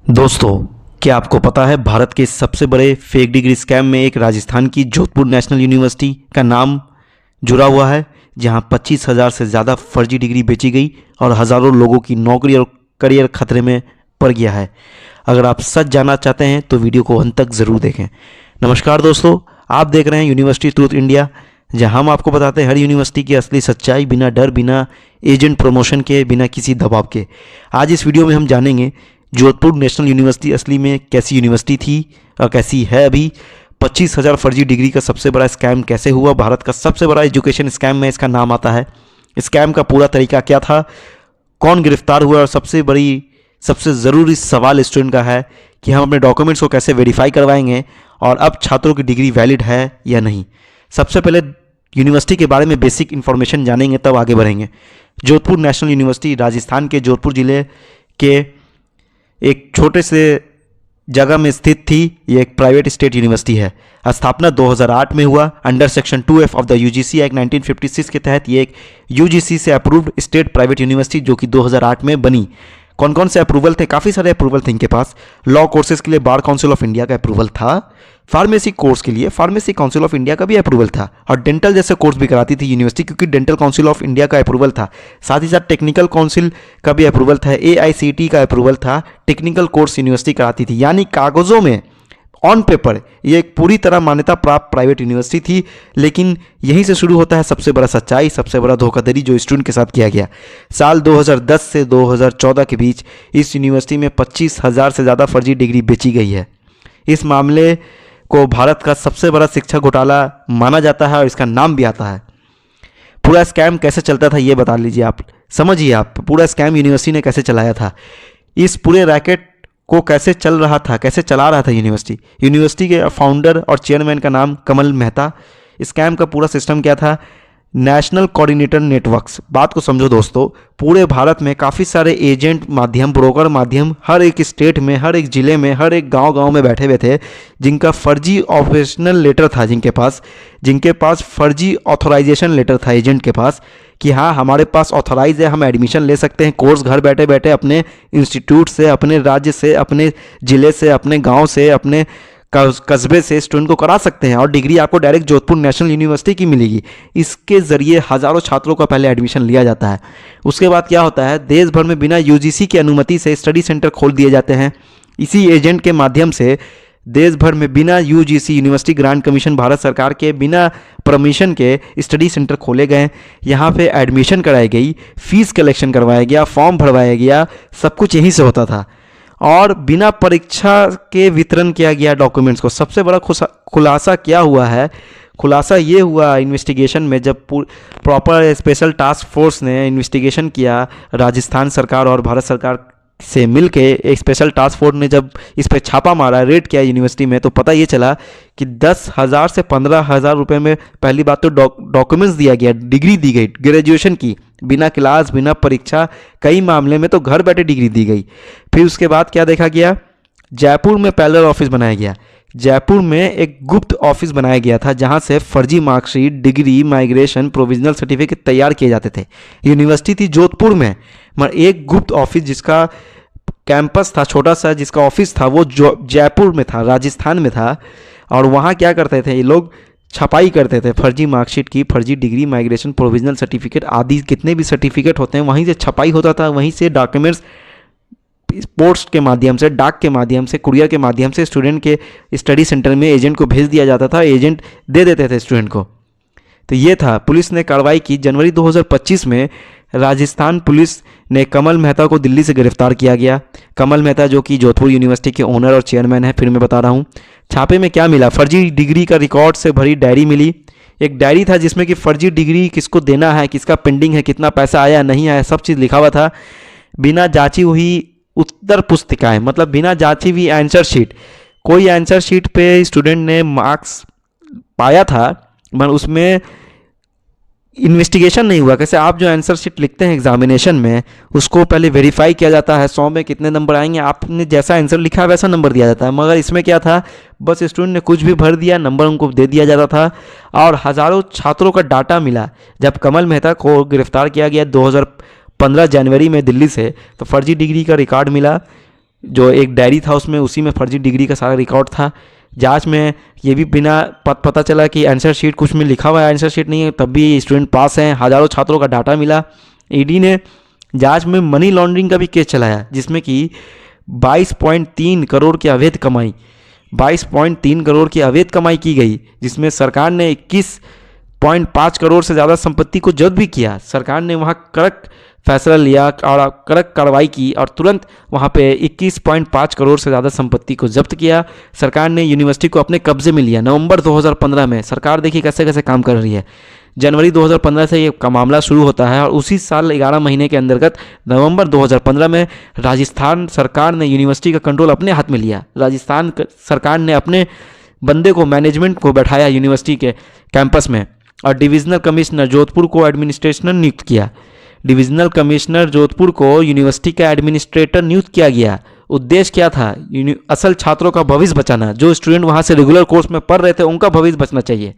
दोस्तों, क्या आपको पता है भारत के सबसे बड़े फेक डिग्री स्कैम में एक राजस्थान की जोधपुर नेशनल यूनिवर्सिटी का नाम जुड़ा हुआ है, जहां 25,000 से ज़्यादा फर्जी डिग्री बेची गई और हज़ारों लोगों की नौकरी और करियर खतरे में पड़ गया है। अगर आप सच जानना चाहते हैं तो वीडियो को अंत तक ज़रूर देखें। नमस्कार दोस्तों, आप देख रहे हैं यूनिवर्सिटी ट्रूथ इंडिया, जहां हम आपको बताते हैं हर यूनिवर्सिटी की असली सच्चाई, बिना डर, बिना एजेंट प्रमोशन के, बिना किसी दबाव के। आज इस वीडियो में हम जानेंगे जोधपुर नेशनल यूनिवर्सिटी असली में कैसी यूनिवर्सिटी थी और कैसी है अभी। 25,000 फर्जी डिग्री का सबसे बड़ा स्कैम कैसे हुआ, भारत का सबसे बड़ा एजुकेशन स्कैम में इसका नाम आता है। स्कैम का पूरा तरीका क्या था, कौन गिरफ्तार हुआ, और सबसे ज़रूरी सवाल स्टूडेंट का है कि हम अपने डॉक्यूमेंट्स को कैसे वेरीफाई करवाएंगे और अब छात्रों की डिग्री वैलिड है या नहीं। सबसे पहले यूनिवर्सिटी के बारे में बेसिक इन्फॉर्मेशन जानेंगे, तब आगे बढ़ेंगे। जोधपुर नेशनल यूनिवर्सिटी राजस्थान के जोधपुर ज़िले के एक छोटे से जगह में स्थित थी। ये एक प्राइवेट स्टेट यूनिवर्सिटी है। स्थापना 2008 में हुआ under section 2F of the UGC act 1956 के तहत। ये एक यूजीसी से अप्रूव्ड स्टेट प्राइवेट यूनिवर्सिटी जो कि 2008 में बनी। कौन कौन से अप्रूवल थे, काफ़ी सारे अप्रूवल थे इनके पास। लॉ कोर्सेज के लिए बार काउंसिल ऑफ इंडिया का अप्रूवल था। फार्मेसी कोर्स के लिए फार्मेसी काउंसिल ऑफ इंडिया का भी अप्रूवल था। और डेंटल जैसे कोर्स भी कराती थी यूनिवर्सिटी, क्योंकि डेंटल काउंसिल ऑफ इंडिया का अप्रूवल था। साथ ही साथ टेक्निकल काउंसिल का भी अप्रूवल था। AICTE का अप्रूवल था। टेक्निकल कोर्स यूनिवर्सिटी कराती थी, यानी कागज़ों में ऑन पेपर ये एक पूरी तरह मान्यता प्राप्त प्राइवेट यूनिवर्सिटी थी। लेकिन यहीं से शुरू होता है सबसे बड़ा सच्चाई, सबसे बड़ा धोखाधड़ी जो स्टूडेंट के साथ किया गया। साल 2010 से 2014 के बीच इस यूनिवर्सिटी में 25,000 से ज़्यादा फर्जी डिग्री बेची गई है। इस मामले को भारत का सबसे बड़ा शिक्षा घोटाला माना जाता है और इसका नाम भी आता है। पूरा स्कैम कैसे चलता था ये बता लीजिए, आप समझिए। आप पूरा स्कैम यूनिवर्सिटी ने कैसे चलाया था, इस पूरे रैकेट को कैसे चल रहा था, कैसे चला रहा था यूनिवर्सिटी के फाउंडर और चेयरमैन का नाम कमल मेहता। स्कैम का पूरा सिस्टम क्या था, नेशनल कोऑर्डिनेटर नेटवर्क्स। बात को समझो दोस्तों, पूरे भारत में काफ़ी सारे एजेंट माध्यम, ब्रोकर माध्यम हर एक स्टेट में, हर एक ज़िले में, हर एक गांव में बैठे हुए थे, जिनका फर्जी ऑपरेशनल लेटर था, जिनके पास फर्जी ऑथोराइजेशन लेटर था एजेंट के पास, कि हाँ हमारे पास ऑथोराइज है, हम एडमिशन ले सकते हैं कोर्स घर बैठे बैठे अपने इंस्टीट्यूट से, अपने राज्य से, अपने ज़िले से, अपने गाँव से, अपने कस्बे से स्टूडेंट को करा सकते हैं और डिग्री आपको डायरेक्ट जोधपुर नेशनल यूनिवर्सिटी की मिलेगी। इसके ज़रिए हज़ारों छात्रों का पहले एडमिशन लिया जाता है। उसके बाद क्या होता है, देश भर में बिना यूजीसी की अनुमति से स्टडी सेंटर खोल दिए जाते हैं। इसी एजेंट के माध्यम से देश भर में बिना UGC, university grant commission, Bharat सरकार के बिना परमिशन के स्टडी सेंटर खोले गए। यहाँ पे एडमिशन कराई गई, फीस कलेक्शन करवाया गया, फॉर्म भरवाया गया, सब कुछ यहीं से होता था और बिना परीक्षा के वितरण किया गया डॉक्यूमेंट्स को। सबसे बड़ा खुलासा क्या हुआ है, खुलासा ये हुआ इन्वेस्टिगेशन में, जब प्रॉपर स्पेशल टास्क फोर्स ने इन्वेस्टिगेशन किया, राजस्थान सरकार और भारत सरकार से मिलके एक स्पेशल टास्क फोर्स ने जब इस पर छापा मारा, रेड किया यूनिवर्सिटी में, तो पता ये चला कि 10,000 से 15,000 रुपये में पहली बात तो डॉक्यूमेंट्स दिया गया, डिग्री दी गई ग्रेजुएशन की, बिना क्लास, बिना परीक्षा, कई मामले में तो घर बैठे डिग्री दी गई। फिर उसके बाद क्या देखा गया, जयपुर में पैरेलल ऑफिस बनाया गया। जयपुर में एक गुप्त ऑफिस बनाया गया था, जहां से फर्जी marksheet, degree, migration, provisional certificate तैयार किए जाते थे। यूनिवर्सिटी थी जोधपुर में, मगर एक गुप्त ऑफिस जिसका कैंपस था छोटा सा, जिसका ऑफिस था वो जयपुर में था, राजस्थान में था। और वहाँ क्या करते थे ये लोग, छपाई करते थे फर्जी मार्कशीट की, फर्जी डिग्री, माइग्रेशन, प्रोविजनल सर्टिफिकेट आदि जितने भी सर्टिफिकेट होते हैं, वहीं से छपाई होता था। वहीं से डॉक्यूमेंट्स पोस्ट के माध्यम से, डाक के माध्यम से, कुरियर के माध्यम से स्टूडेंट के स्टडी सेंटर में एजेंट को भेज दिया जाता था, एजेंट दे देते थे स्टूडेंट को। तो ये था, पुलिस ने कार्रवाई की। जनवरी 2025 में राजस्थान पुलिस ने कमल मेहता को दिल्ली से गिरफ्तार किया गया। कमल मेहता जो कि जोधपुर यूनिवर्सिटी के ओनर और चेयरमैन है, फिर मैं बता रहा हूँ। छापे में क्या मिला, फर्जी डिग्री का रिकॉर्ड से भरी डायरी मिली। एक डायरी था जिसमें कि फर्जी डिग्री किसको देना है, किसका पेंडिंग है, कितना पैसा आया नहीं आया, सब चीज़ लिखा हुआ था। बिना जांची हुई उत्तर पुस्तिकाएं, मतलब बिना जांची हुई आंसर शीट। कोई आंसर शीट पे स्टूडेंट ने मार्क्स पाया था, मगर उसमें इन्वेस्टिगेशन नहीं हुआ। कैसे आप जो आंसर शीट लिखते हैं एग्जामिनेशन में, उसको पहले वेरीफाई किया जाता है, 100 में कितने नंबर आएंगे, आपने जैसा आंसर लिखा वैसा नंबर दिया जाता है। मगर इसमें क्या था, बस स्टूडेंट ने कुछ भी भर दिया, नंबर उनको दे दिया जाता था और हज़ारों छात्रों का डाटा मिला। जब कमल मेहता को गिरफ्तार किया गया 2015 जनवरी में दिल्ली से, तो फर्जी डिग्री का रिकॉर्ड मिला। जो एक डायरी था उसमें, उसी में फर्जी डिग्री का सारा रिकॉर्ड था। जांच में ये भी बिना पता चला कि आंसर शीट कुछ में लिखा हुआ है, आंसर शीट नहीं है, तब भी स्टूडेंट पास हैं। हज़ारों छात्रों का डाटा मिला। ईडी ने जांच में मनी लॉन्ड्रिंग का भी केस चलाया, जिसमें कि 22.3 करोड़ की अवैध कमाई 22.3 करोड़ की अवैध कमाई की गई, जिसमें सरकार ने 21.5 करोड़ से ज़्यादा संपत्ति को जब्त भी किया। सरकार ने वहाँ कड़क फैसला लिया और कड़क कार्रवाई की और तुरंत वहाँ पे 21.5 करोड़ से ज़्यादा संपत्ति को जब्त किया। सरकार ने यूनिवर्सिटी को अपने कब्जे में लिया। नवंबर 2015 में सरकार देखिए कैसे कैसे काम कर रही है। जनवरी 2015 से ये का मामला शुरू होता है और उसी साल 11 महीने के अंतर्गत नवंबर 2015 में राजस्थान सरकार ने यूनिवर्सिटी का कंट्रोल अपने हाथ में लिया। राजस्थान सरकार ने अपने बंदे को, मैनेजमेंट को बैठाया यूनिवर्सिटी के कैंपस में और डिविजनल कमिश्नर जोधपुर को एडमिनिस्ट्रेटर नियुक्त किया। डिविजनल कमिश्नर जोधपुर को यूनिवर्सिटी का एडमिनिस्ट्रेटर नियुक्त किया गया। उद्देश्य क्या था? असल छात्रों का भविष्य बचाना। जो स्टूडेंट वहाँ से रेगुलर कोर्स में पढ़ रहे थे उनका भविष्य बचना चाहिए।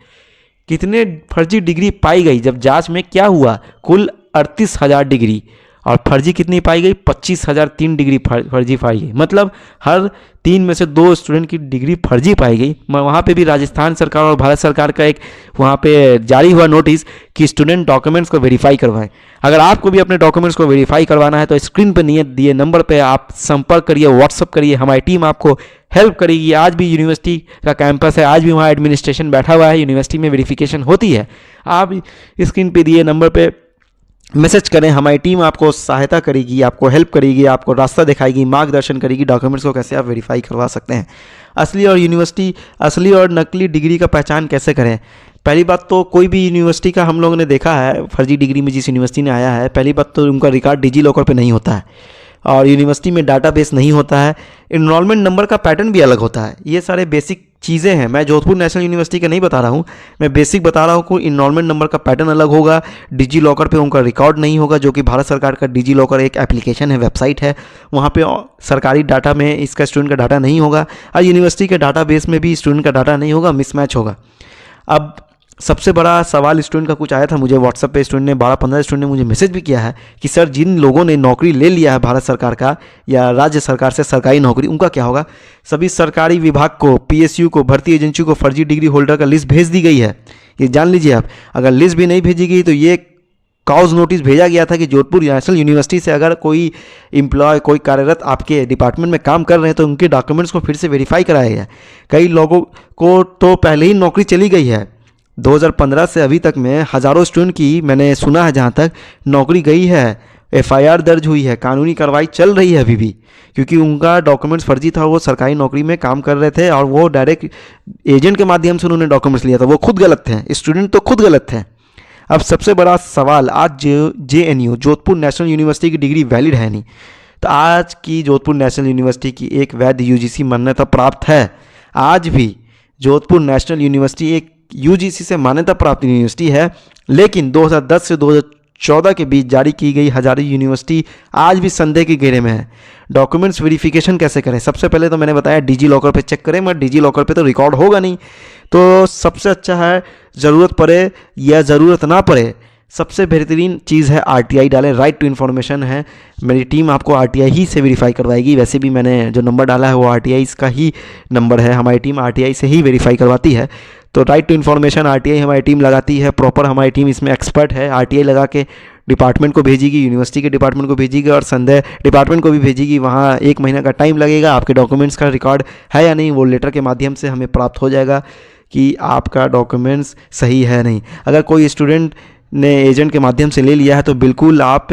कितने फर्जी डिग्री पाई गई? जब जांच में क्या हुआ, कुल 38,000 डिग्री और फर्जी कितनी पाई गई? 25,003 डिग्री फर्जी पाई गई। मतलब हर 3 में से 2 स्टूडेंट की डिग्री फर्जी पाई गई। वहाँ पे भी राजस्थान सरकार और भारत सरकार का एक वहाँ पे जारी हुआ नोटिस कि स्टूडेंट डॉक्यूमेंट्स को वेरीफाई करवाएं। अगर आपको भी अपने डॉक्यूमेंट्स को वेरीफाई करवाना है तो स्क्रीन पर दिए नंबर पे आप संपर्क करिए, व्हाट्सअप करिए, हमारी टीम आपको हेल्प करेगी। आज भी यूनिवर्सिटी का कैंपस है, आज भी वहाँ एडमिनिस्ट्रेशन बैठा हुआ है, यूनिवर्सिटी में वेरिफिकेशन होती है। आप स्क्रीन पे दिए नंबर पे मैसेज करें, हमारी टीम आपको सहायता करेगी, आपको हेल्प करेगी, आपको रास्ता दिखाएगी, मार्गदर्शन करेगी डॉक्यूमेंट्स को कैसे आप वेरीफाई करवा सकते हैं। असली और नकली डिग्री का पहचान कैसे करें? पहली बात तो कोई भी यूनिवर्सिटी का हम लोगों ने देखा है, फर्जी डिग्री में जिस यूनिवर्सिटी ने आया है, पहली बात तो उनका रिकॉर्ड डिजी लॉकर पे नहीं होता है और यूनिवर्सिटी में डाटाबेस नहीं होता है। इनरोलमेंट नंबर का पैटर्न भी अलग होता है। ये सारे बेसिक चीज़ें हैं। मैं जोधपुर नेशनल यूनिवर्सिटी का नहीं बता रहा हूँ, मैं बेसिक बता रहा हूँ कि इनरोलमेंट नंबर का पैटर्न अलग होगा। डिजी लॉकर पे उनका रिकॉर्ड नहीं होगा, जो कि भारत सरकार का डिजी लॉकर एक एप्लीकेशन है, वेबसाइट है। वहाँ पे सरकारी डाटा में इसका स्टूडेंट का डाटा नहीं होगा और यूनिवर्सिटी के डाटाबेस में भी स्टूडेंट का डाटा नहीं होगा, मिसमैच होगा। अब सबसे बड़ा सवाल स्टूडेंट का कुछ आया था मुझे व्हाट्सएप पे, स्टूडेंट ने 12-15 स्टूडेंट ने मुझे मैसेज भी किया है कि सर जिन लोगों ने नौकरी ले लिया है भारत सरकार का या राज्य सरकार से सरकारी नौकरी, उनका क्या होगा? सभी सरकारी विभाग को, पीएसयू को, भर्ती एजेंसी को फर्जी डिग्री होल्डर का लिस्ट भेज दी गई है। ये जान लीजिए आप। अगर लिस्ट भी नहीं भेजी गई तो ये काउज नोटिस भेजा गया था कि जोधपुर नेशनल यूनिवर्सिटी से अगर कोई एम्प्लॉय, कोई कार्यरत आपके डिपार्टमेंट में काम कर रहे हैं तो उनके डॉक्यूमेंट्स को फिर से वेरीफाई कराया गया। कई लोगों को तो पहले ही नौकरी चली गई है। 2015 से अभी तक में हज़ारों स्टूडेंट की मैंने सुना है जहाँ तक नौकरी गई है, एफआईआर दर्ज हुई है, कानूनी कार्रवाई चल रही है अभी भी, क्योंकि उनका डॉक्यूमेंट्स फर्जी था। वो सरकारी नौकरी में काम कर रहे थे और वो डायरेक्ट एजेंट के माध्यम से उन्होंने डॉक्यूमेंट्स लिया था। वो खुद गलत थे, स्टूडेंट तो खुद गलत थे। अब सबसे बड़ा सवाल, आज JNU जोधपुर नेशनल यूनिवर्सिटी की डिग्री वैलिड है नहीं, तो आज की जोधपुर नेशनल यूनिवर्सिटी की एक वैध UGC मान्यता प्राप्त है। आज भी जोधपुर नेशनल यूनिवर्सिटी एक UGC से मान्यता प्राप्त यूनिवर्सिटी है, लेकिन 2010 से 2014 के बीच जारी की गई हजारी यूनिवर्सिटी आज भी संदेह के घेरे में है। डॉक्यूमेंट्स वेरिफिकेशन कैसे करें? सबसे पहले तो मैंने बताया डिजी लॉकर पे चेक करें, मगर डिजी लॉकर पे तो रिकॉर्ड होगा नहीं। तो सबसे अच्छा है, ज़रूरत पड़े या ज़रूरत ना पड़े, सबसे बेहतरीन चीज़ है RTI डालें, राइट टू इन्फॉर्मेशन है। मेरी टीम आपको RTI ही से वेरीफाई करवाएगी। वैसे भी मैंने जो नंबर डाला है वो RTI का ही नंबर है, हमारी टीम RTI से ही वेरीफाई करवाती है। तो राइट टू इन्फॉर्मेशन RTI हमारी टीम लगाती है, प्रॉपर हमारी टीम इसमें एक्सपर्ट है। RTI लगा के डिपार्टमेंट को भेजेगी, यूनिवर्सिटी के डिपार्टमेंट को भेजेगी और संदेह डिपार्टमेंट को भी भेजेगी। वहाँ 1 महीना का टाइम लगेगा। आपके डॉक्यूमेंट्स का रिकॉर्ड है या नहीं वो लेटर के माध्यम से हमें प्राप्त हो जाएगा कि आपका डॉक्यूमेंट्स सही है नहीं। अगर कोई स्टूडेंट ने एजेंट के माध्यम से ले लिया है तो बिल्कुल आप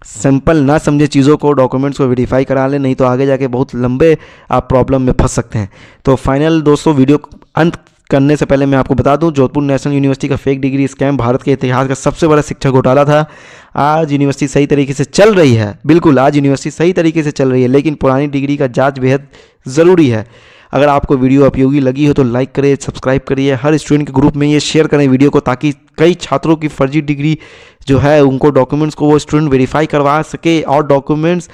सिंपल ना समझे चीज़ों को, डॉक्यूमेंट्स को वेरीफाई करा लें, नहीं तो आगे जाके बहुत लंबे आप प्रॉब्लम में फंस सकते हैं। तो फाइनल दोस्तों, वीडियो अंत करने से पहले मैं आपको बता दूं, जोधपुर नेशनल यूनिवर्सिटी का फेक डिग्री स्कैम भारत के इतिहास का सबसे बड़ा शिक्षा घोटाला था। आज यूनिवर्सिटी सही तरीके से चल रही है, बिल्कुल आज यूनिवर्सिटी सही तरीके से चल रही है, लेकिन पुरानी डिग्री का जांच बेहद ज़रूरी है। अगर आपको वीडियो उपयोगी लगी हो तो लाइक करिए, सब्सक्राइब करिए, हर स्टूडेंट के ग्रुप में ये शेयर करें वीडियो को, ताकि कई छात्रों की फर्जी डिग्री जो है उनको डॉक्यूमेंट्स को वो स्टूडेंट वेरीफाई करवा सके और डॉक्यूमेंट्स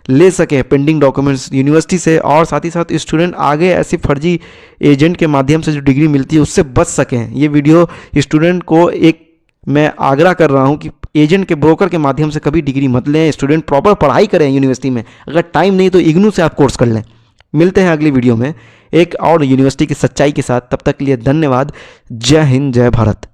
ले सके, पेंडिंग डॉक्यूमेंट्स यूनिवर्सिटी से, और साथ ही साथ स्टूडेंट आगे ऐसी फर्जी एजेंट के माध्यम से जो डिग्री मिलती है उससे बच सकें। ये वीडियो स्टूडेंट को एक मैं आग्रह कर रहा हूँ कि एजेंट के ब्रोकर के माध्यम से कभी डिग्री मत लें। स्टूडेंट प्रॉपर पढ़ाई करें यूनिवर्सिटी में, अगर टाइम नहीं तो इग्नू से आप कोर्स कर लें। मिलते हैं अगली वीडियो में एक और यूनिवर्सिटी की सच्चाई के साथ। तब तक के लिए धन्यवाद। जय हिंद, जय भारत।